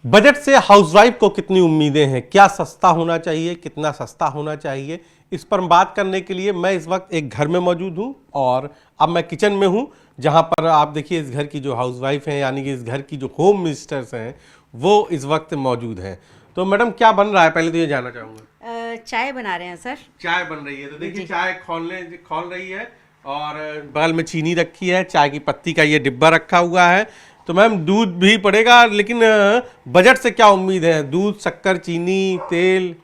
Budget से housewife को कितनी उम्मीदें हैं, क्या सस्ता होना चाहिए, कितना सस्ता होना चाहिए, इस पर बात करने के लिए मैं इस वक्त एक घर में मौजूद हूं और अब मैं किचन में हूं, जहां पर आप देखिए इस घर की जो हाउसवाइफ हैं यानी कि इस घर की जो होम मिनिस्टर्स हैं वो इस वक्त मौजूद हैं। तो मैडम क्या बन रहा है, पहले तो ये जानना चाहूँगा। चाय बना रहे हैं सर। चाय बन रही है, तो देखिए चाय खोल रही है और बगल में चीनी रखी है, चाय की पत्ती का ये डिब्बा रखा हुआ है। तो मैम दूध भी पड़ेगा, लेकिन बजट से क्या उम्मीद है, दूध, शक्कर, चीनी, तेल?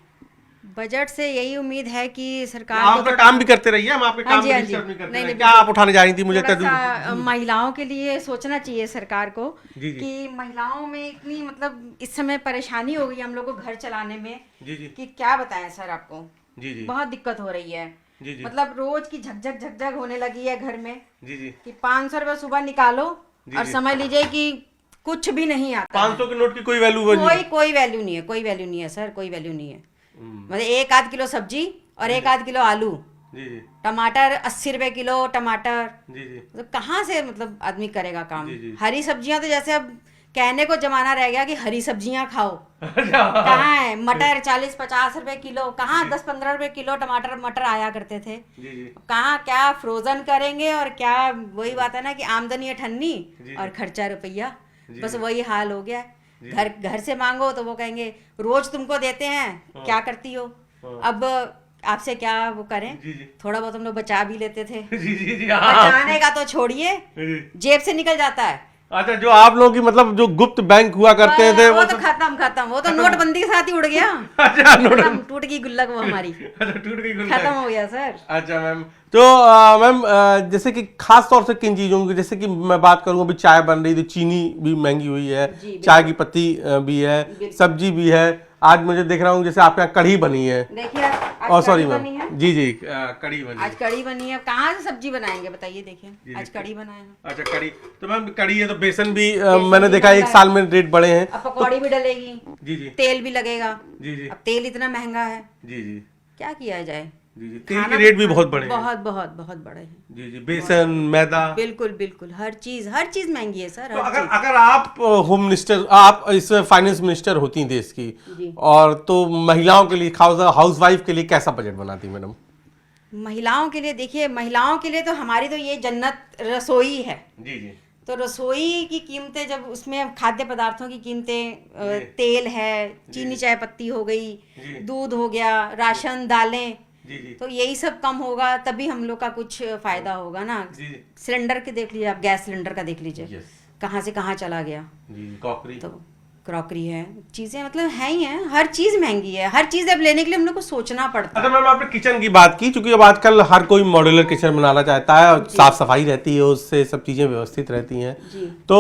बजट से यही उम्मीद है कि सरकार आप अपना काम भी करते रहिए, हम आपके काम हाँ भी जी। डिस्टर्ब नहीं करते नहीं, हैं। नहीं, क्या आप उठाने जा रही थी, मुझे थोड़ा सा महिलाओं के लिए सोचना चाहिए सरकार को जी, जी। कि महिलाओं में इतनी मतलब इस समय परेशानी हो गई हम लोग को घर चलाने में जी जी कि क्या बताएं सर आपको। जी जी बहुत दिक्कत हो रही है। जी जी मतलब रोज की झकझक होने लगी है घर में जी जी कि 500 रुपये सुबह निकालो और समझ लीजिए कि कुछ भी नहीं आता। 500 के नोट की कोई वैल्यू नहीं। कोई वैल्यू नहीं है, कोई वैल्यू नहीं है सर, कोई वैल्यू नहीं है। मतलब 1 आध किलो सब्जी और 1 आध किलो आलू, जी जी टमाटर 80 रुपए किलो टमाटर, जी जी तो कहाँ से मतलब आदमी करेगा काम। जी, जी। हरी सब्जियां तो जैसे अब कहने को जमाना रह गया कि हरी सब्जियां खाओ। कहाँ है मटर 40-50 रुपए किलो, कहाँ 10-15 रुपए किलो टमाटर मटर आया करते थे। जी जी कहाँ क्या फ्रोजन करेंगे और क्या, वही बात है ना कि आमदनी अठन्नी जी, और खर्चा रुपया, जी, बस जी। वही हाल हो गया। घर से मांगो तो वो कहेंगे रोज तुमको देते हैं, क्या करती हो। अब आपसे क्या वो करें, जी, जी। थोड़ा बहुत हम लोग बचा भी लेते थे। जी जी जी हाँ। बचाने का तो छोड़िए, जी। जेब से निकल जाता है। अच्छा, जो आप लोगों की मतलब जो गुप्त बैंक हुआ करते थे वो तो खत्म, वो तो नोटबंदी के साथ ही उड़ गया। अच्छा, खत्म, टूट गई गुल्लक वो हमारी, अच्छा, टूट गई गुल्लक। खत्म हो गया सर। अच्छा मैम, तो मैम जैसे कि खास तौर से किन चीज़ों की, जैसे कि मैं बात करूँ अभी चाय बन रही थी, चीनी भी महंगी हुई है, जी, बिल्कुल। चाय की पत्ती भी है, बिल्कुल। सब्जी भी है। आज मुझे देख रहा हूँ जैसे आपके यहाँ कढ़ी बनी है। देखिए आज और सॉरी कढ़ी मैम, बनी है। जी जी कढ़ी बनी आज कढ़ी बनी है, कहाँ से सब्जी बनाएंगे बताइए। देखिए जी, आज कढ़ी बनाए हैं। अच्छा कढ़ी, तो मैम कढ़ी है तो बेसन भी बेसन मैंने भी देखा महंगा एक है। साल में रेट बढ़े हैं। अब पकौड़ी भी डलेगी, जी जी तेल भी लगेगा। जी जी अब तेल इतना महंगा है, जी जी क्या किया जाए। जी जी तेल खाना के रेट भी तो बहुत बढ़े हैं। बहुत बहुत बहुत बड़े हैं। जी जी बेसन, मैदा। बिल्कुल बिल्कुल, हर चीज महंगी है सर, तो हर अगर चीज। अगर आप होम मिनिस्टर, आप इस फाइनेंस मिनिस्टर होती देश की, जी। और तो महिलाओं के लिए, खास हाउस वाइफ के लिए कैसा बजट बनाती मैडम? महिलाओं के लिए देखिए, महिलाओं के लिए तो हमारी तो ये जन्नत रसोई है। जी जी तो रसोई की कीमतें, जब उसमें खाद्य पदार्थों की कीमतें, जी। तेल है, चीनी जी। चाय पत्ती हो गई, जी। दूध हो गया, राशन, दालें, जी जी तो यही सब कम होगा तभी हम लोग का कुछ फायदा होगा ना। जी सिलेंडर के देख लीजिए आप, गैस सिलेंडर का देख लीजिए यस कहाँ से कहाँ चला गया। जी क्रॉकरी। तो क्रॉकरी है, चीज़ें मतलब है ही हैं, हर चीज़ महंगी है, हर चीज़ अब लेने के लिए हम लोग को सोचना पड़ता है। अच्छा मैम, आपने किचन की बात की, क्योंकि अब आजकल हर कोई मॉड्यूलर किचन बनाना चाहता है और साफ सफाई रहती है, उससे सब चीज़ें व्यवस्थित रहती हैं। जी। तो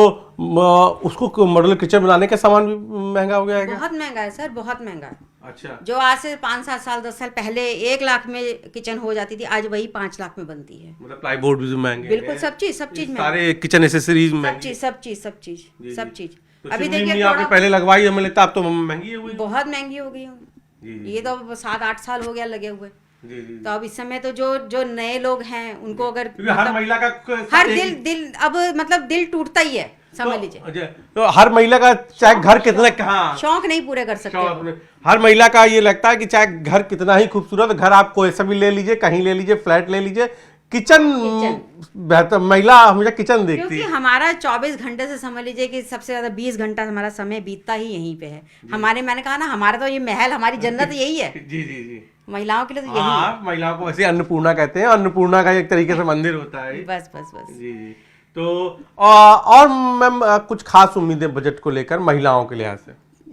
उसको मॉड्यूलर किचन बनाने का सामान भी महंगा हो गया है क्या? बहुत महंगा है सर, बहुत महंगा है। अच्छा, जो आज से 5-7 साल 10 साल पहले 1 लाख में किचन हो जाती थी, आज वही 5 लाख में बनती है। मतलब प्लाईवुड भी महंगे बिल्कुल, हैं। सब चीज़ महंगी, सारे किचन एसेसरीज सब महंगी। चीज़ सब चीज़ सब चीज़ जी, सब जी। चीज़। तो अभी चिमनी देखिए भी आपने पहले लगवाई, हमें लगता है अब तो महंगी हो गई। बहुत महंगी हो गई जी, है। जी, ये तो 7-8 साल हो गया लगे हुए। जी जी तो अब इस समय तो जो नए लोग हैं उनको अगर क्योंकि हर महिला का हर एक- दिल अब मतलब दिल टूटता ही है, समझ लीजिए। अच्छा, तो हर महिला का चाहे घर कितना कहाँ शौक नहीं पूरे कर सकते शौक वो। में- हर महिला का ये लगता है कि चाहे घर कितना ही खूबसूरत, घर आप कोई सा भी ले लीजिए, कहीं ले लीजिए, फ्लैट ले लीजिए, किचन बेहतर, महिला हमेशा किचन देखती क्योंकि है। हमारा 24 घंटे से समझ लीजिए कि सबसे ज्यादा 20 घंटा हमारा समय बीतता ही यहीं पे है। हमारे, मैंने कहा ना, हमारा तो ये महल, हमारी जन्नत यही है। जी जी जी महिलाओं के लिए तो यही है। हाँ, महिलाओं को वैसे अन्नपूर्णा कहते हैं, अन्नपूर्णा का एक तरीके से मंदिर होता है। बस बस बस। जी जी तो और मैम कुछ खास उम्मीदें बजट को लेकर महिलाओं के लिहाज से?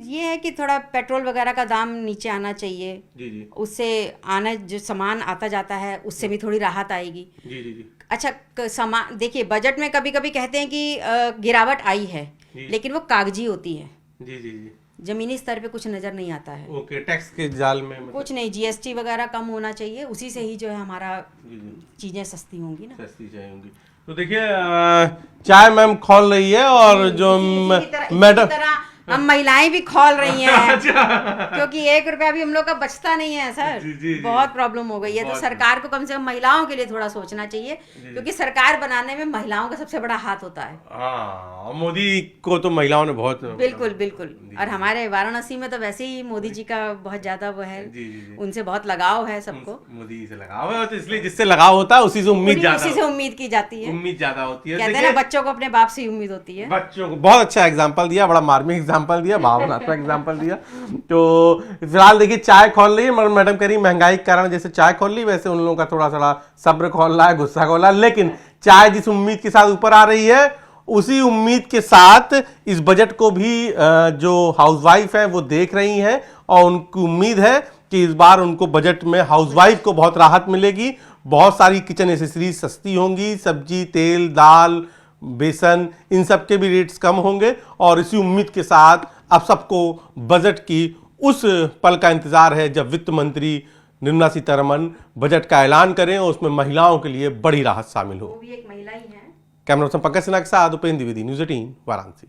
ये है कि थोड़ा पेट्रोल वगैरह का दाम नीचे आना चाहिए, जी जी उससे आना जो सामान आता जाता है उससे भी थोड़ी राहत आएगी। जी जी जी अच्छा, सामान देखिए, बजट में कभी कभी कहते हैं कि गिरावट आई है, जी। लेकिन वो कागजी होती है, जी जी जी जमीनी स्तर पे कुछ नजर नहीं आता है। ओके, टैक्स के जाल में मतलब कुछ नहीं, जीएसटी वगैरह कम होना चाहिए, उसी से ही जो है हमारा जी जी चीजें सस्ती होंगी ना। सस्ती चाहिए होंगी। तो देखिए चाय मैम खोल रही है और जो इसी मैडम, तरह हम महिलाएं भी खौल रही हैं क्योंकि 1 रुपया भी हम लोग का बचता नहीं है सर। बहुत प्रॉब्लम हो गई है। तो सरकार को कम से कम महिलाओं के लिए थोड़ा सोचना चाहिए क्योंकि सरकार बनाने में महिलाओं का सबसे बड़ा हाथ होता है। हाँ, मोदी को तो महिलाओं ने बहुत, बिल्कुल बिल्कुल। और हमारे वाराणसी में तो वैसे ही मोदी जी का बहुत ज्यादा वो है, उनसे बहुत लगाव है सबको। मोदी से लगाव है तो इसलिए जिससे लगाव होता है उसी से उम्मीद ज्यादा, उसी से उम्मीद की जाती है, उम्मीद ज्यादा होती है। कहते हैं ना बच्चों को अपने बाप से ही उम्मीद होती है। बच्चों को बहुत अच्छा एग्जांपल दिया, बड़ा मार्मिक एग्जांपल दिया, भावनात्मक एग्जांपल दिया। तो फिलहाल देखिए चाय खोल रही है, मगर मैडम कह रही महंगाई के कारण जैसे चाय खोल ली वैसे उन लोगों का थोड़ा सा सब्र खोल रहा है, गुस्सा खोल रहा है। लेकिन चाय जिस उम्मीद के साथ ऊपर आ रही है उसी उम्मीद के साथ इस बजट को भी जो हाउसवाइफ है वो देख रही हैं और उनको उम्मीद है कि इस बार उनको बजट में हाउसवाइफ को बहुत राहत मिलेगी। बहुत सारी किचन एसेसरीज सस्ती होंगी, सब्जी, तेल, दाल, बेसन, इन सब के भी रेट्स कम होंगे। और इसी उम्मीद के साथ अब सबको बजट की उस पल का इंतजार है जब वित्त मंत्री निर्मला सीतारमण बजट का ऐलान करें और उसमें महिलाओं के लिए बड़ी राहत शामिल हो। वो भी एक महिला ही है। कैमरा पर्सन पंकज सिन्हा के साथ उपेंद्र द्विवेदी, न्यूज़ 18 वाराणसी।